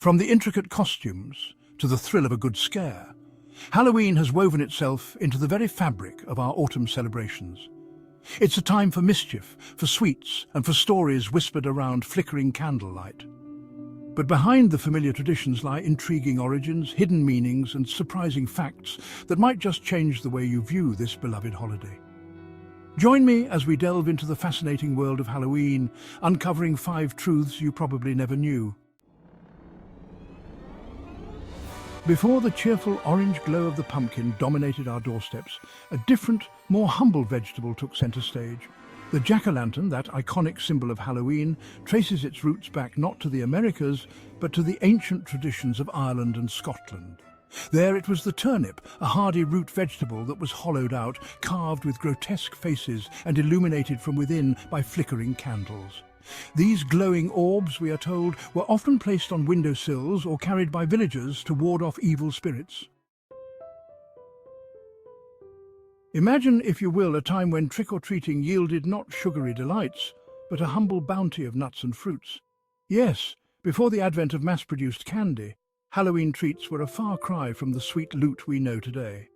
From the intricate costumes to the thrill of a good scare, Halloween has woven itself into the very fabric of our autumn celebrations. It's a time for mischief, for sweets, and for stories whispered around flickering candlelight. But behind the familiar traditions lie intriguing origins, hidden meanings, and surprising facts that might just change the way you view this beloved holiday. Join me as we delve into the fascinating world of Halloween, uncovering 5 truths you probably never knew. Before the cheerful orange glow of the pumpkin dominated our doorsteps, a different, more humble vegetable took center stage. The jack-o'-lantern, that iconic symbol of Halloween, traces its roots back not to the Americas, but to the ancient traditions of Ireland and Scotland. There it was the turnip, a hardy root vegetable that was hollowed out, carved with grotesque faces and illuminated from within by flickering candles. These glowing orbs, we are told, were often placed on windowsills or carried by villagers to ward off evil spirits. Imagine, if you will, a time when trick-or-treating yielded not sugary delights, but a humble bounty of nuts and fruits. Yes, before the advent of mass-produced candy, Halloween treats were a far cry from the sweet loot we know today.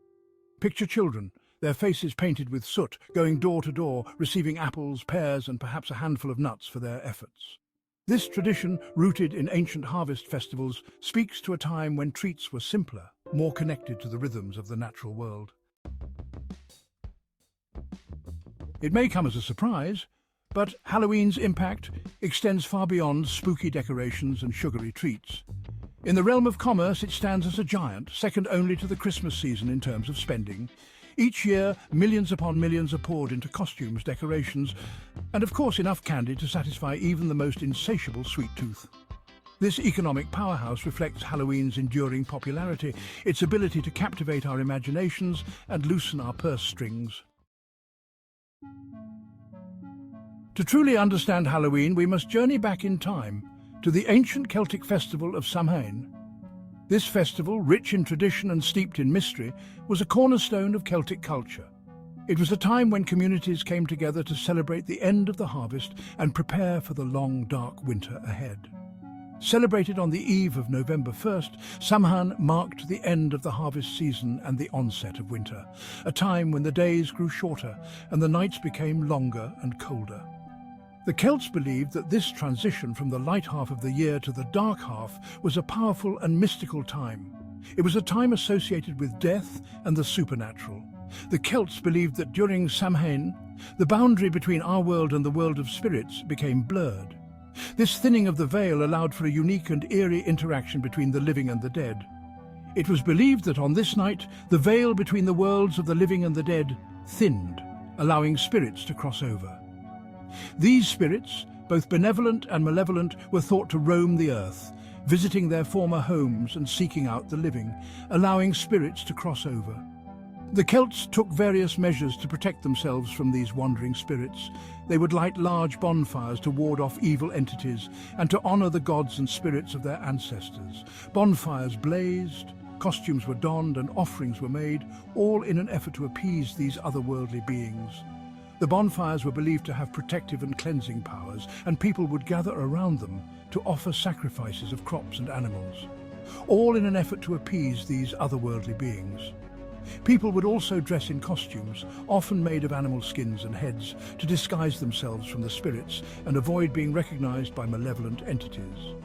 Picture children, their faces painted with soot, going door to door, receiving apples, pears, and perhaps a handful of nuts for their efforts. This tradition, rooted in ancient harvest festivals, speaks to a time when treats were simpler, more connected to the rhythms of the natural world. It may come as a surprise, but Halloween's impact extends far beyond spooky decorations and sugary treats. In the realm of commerce, it stands as a giant, second only to the Christmas season in terms of spending. Each year, millions upon millions are poured into costumes, decorations, and of course enough candy to satisfy even the most insatiable sweet tooth. This economic powerhouse reflects Halloween's enduring popularity, its ability to captivate our imaginations and loosen our purse strings. To truly understand Halloween, we must journey back in time to the ancient Celtic festival of Samhain. This festival, rich in tradition and steeped in mystery, was a cornerstone of Celtic culture. It was a time when communities came together to celebrate the end of the harvest and prepare for the long, dark winter ahead. Celebrated on the eve of November 1st, Samhain marked the end of the harvest season and the onset of winter, a time when the days grew shorter and the nights became longer and colder. The Celts believed that this transition from the light half of the year to the dark half was a powerful and mystical time. It was a time associated with death and the supernatural. The Celts believed that during Samhain, the boundary between our world and the world of spirits became blurred. This thinning of the veil allowed for a unique and eerie interaction between the living and the dead. It was believed that on this night, the veil between the worlds of the living and the dead thinned, allowing spirits to cross over. These spirits, both benevolent and malevolent, were thought to roam the earth, visiting their former homes and seeking out the living, allowing spirits to cross over. The Celts took various measures to protect themselves from these wandering spirits. They would light large bonfires to ward off evil entities and to honor the gods and spirits of their ancestors. Bonfires blazed, costumes were donned, and offerings were made, all in an effort to appease these otherworldly beings. The bonfires were believed to have protective and cleansing powers, and people would gather around them to offer sacrifices of crops and animals, all in an effort to appease these otherworldly beings. People would also dress in costumes, often made of animal skins and heads, to disguise themselves from the spirits and avoid being recognized by malevolent entities.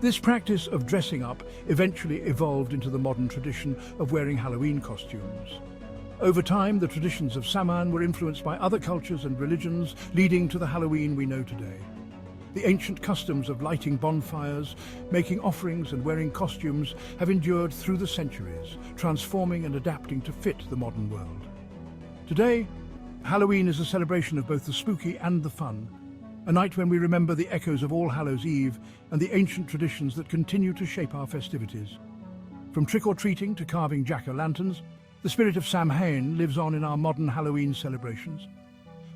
This practice of dressing up eventually evolved into the modern tradition of wearing Halloween costumes. Over time, the traditions of Samhain were influenced by other cultures and religions, leading to the Halloween we know today. The ancient customs of lighting bonfires, making offerings, and wearing costumes have endured through the centuries, transforming and adapting to fit the modern world. Today, Halloween is a celebration of both the spooky and the fun, a night when we remember the echoes of All Hallows Eve and the ancient traditions that continue to shape our festivities. From trick-or-treating to carving jack-o'-lanterns, the spirit of Samhain lives on in our modern Halloween celebrations.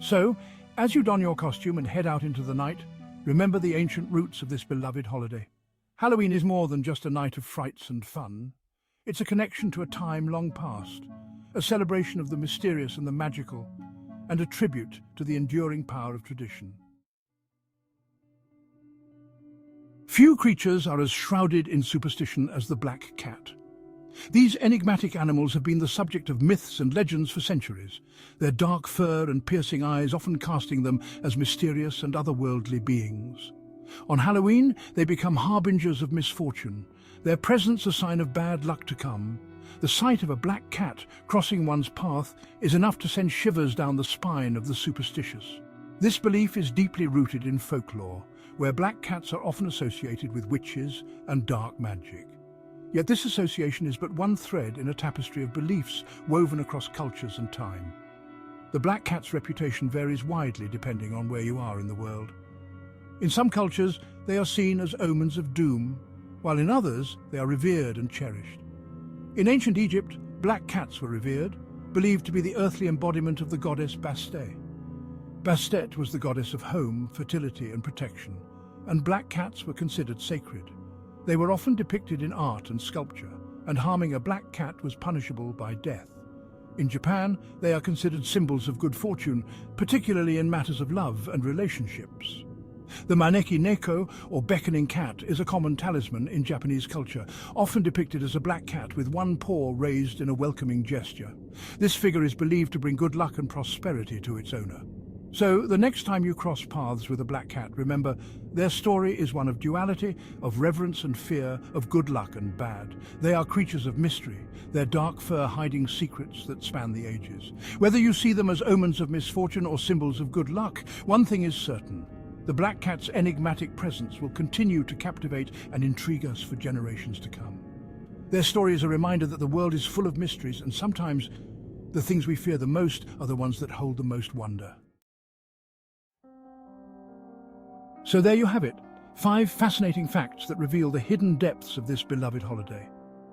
So, as you don your costume and head out into the night, remember the ancient roots of this beloved holiday. Halloween is more than just a night of frights and fun. It's a connection to a time long past, a celebration of the mysterious and the magical, and a tribute to the enduring power of tradition. Few creatures are as shrouded in superstition as the black cat. These enigmatic animals have been the subject of myths and legends for centuries, their dark fur and piercing eyes often casting them as mysterious and otherworldly beings. On Halloween, they become harbingers of misfortune, their presence a sign of bad luck to come. The sight of a black cat crossing one's path is enough to send shivers down the spine of the superstitious. This belief is deeply rooted in folklore, where black cats are often associated with witches and dark magic. Yet this association is but one thread in a tapestry of beliefs woven across cultures and time. The black cat's reputation varies widely depending on where you are in the world. In some cultures, they are seen as omens of doom, while in others, they are revered and cherished. In ancient Egypt, black cats were revered, believed to be the earthly embodiment of the goddess Bastet. Bastet was the goddess of home, fertility, and protection, and black cats were considered sacred. They were often depicted in art and sculpture, and harming a black cat was punishable by death. In Japan, they are considered symbols of good fortune, particularly in matters of love and relationships. The maneki neko, or beckoning cat, is a common talisman in Japanese culture, often depicted as a black cat with one paw raised in a welcoming gesture. This figure is believed to bring good luck and prosperity to its owner. So, the next time you cross paths with a black cat, remember, their story is one of duality, of reverence and fear, of good luck and bad. They are creatures of mystery, their dark fur hiding secrets that span the ages. Whether you see them as omens of misfortune or symbols of good luck, one thing is certain. The black cat's enigmatic presence will continue to captivate and intrigue us for generations to come. Their story is a reminder that the world is full of mysteries, and sometimes the things we fear the most are the ones that hold the most wonder. So there you have it, 5 fascinating facts that reveal the hidden depths of this beloved holiday.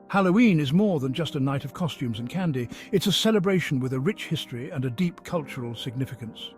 Halloween is more than just a night of costumes and candy. It's a celebration with a rich history and a deep cultural significance.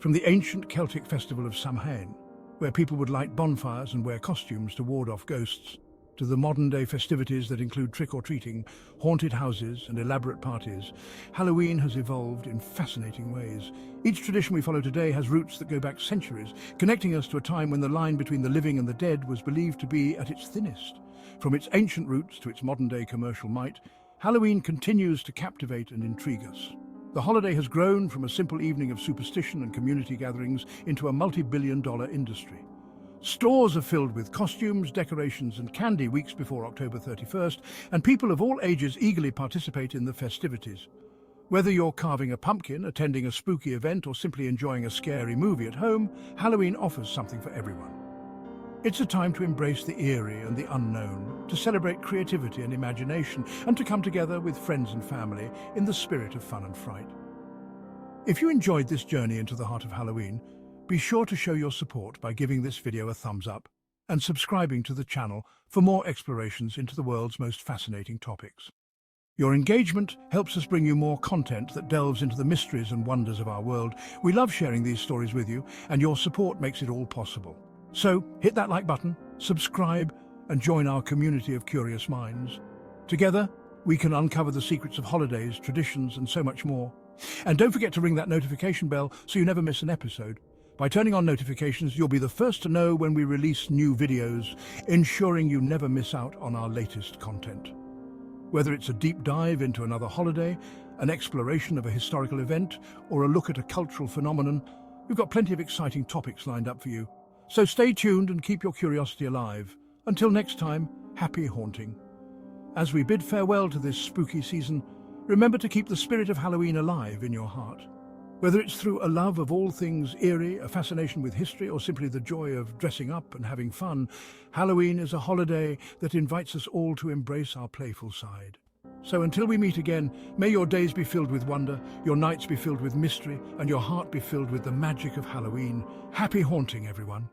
From the ancient Celtic festival of Samhain, where people would light bonfires and wear costumes to ward off ghosts, to the modern-day festivities that include trick-or-treating, haunted houses and elaborate parties, Halloween has evolved in fascinating ways. Each tradition we follow today has roots that go back centuries, connecting us to a time when the line between the living and the dead was believed to be at its thinnest. From its ancient roots to its modern-day commercial might, Halloween continues to captivate and intrigue us. The holiday has grown from a simple evening of superstition and community gatherings into a multi-billion-dollar industry. Stores are filled with costumes, decorations and candy weeks before October 31st, and people of all ages eagerly participate in the festivities. Whether you're carving a pumpkin, attending a spooky event, or simply enjoying a scary movie at home, Halloween offers something for everyone. It's a time to embrace the eerie and the unknown, to celebrate creativity and imagination, and to come together with friends and family in the spirit of fun and fright. If you enjoyed this journey into the heart of Halloween, be sure to show your support by giving this video a thumbs up and subscribing to the channel for more explorations into the world's most fascinating topics. Your engagement helps us bring you more content that delves into the mysteries and wonders of our world. We love sharing these stories with you, and your support makes it all possible. So, hit that like button, subscribe, and join our community of curious minds. Together, we can uncover the secrets of holidays, traditions, and so much more. And don't forget to ring that notification bell so you never miss an episode. By turning on notifications, you'll be the first to know when we release new videos, ensuring you never miss out on our latest content. Whether it's a deep dive into another holiday, an exploration of a historical event, or a look at a cultural phenomenon, we've got plenty of exciting topics lined up for you. So stay tuned and keep your curiosity alive. Until next time, happy haunting. As we bid farewell to this spooky season, remember to keep the spirit of Halloween alive in your heart. Whether it's through a love of all things eerie, a fascination with history, or simply the joy of dressing up and having fun, Halloween is a holiday that invites us all to embrace our playful side. So until we meet again, may your days be filled with wonder, your nights be filled with mystery, and your heart be filled with the magic of Halloween. Happy haunting, everyone.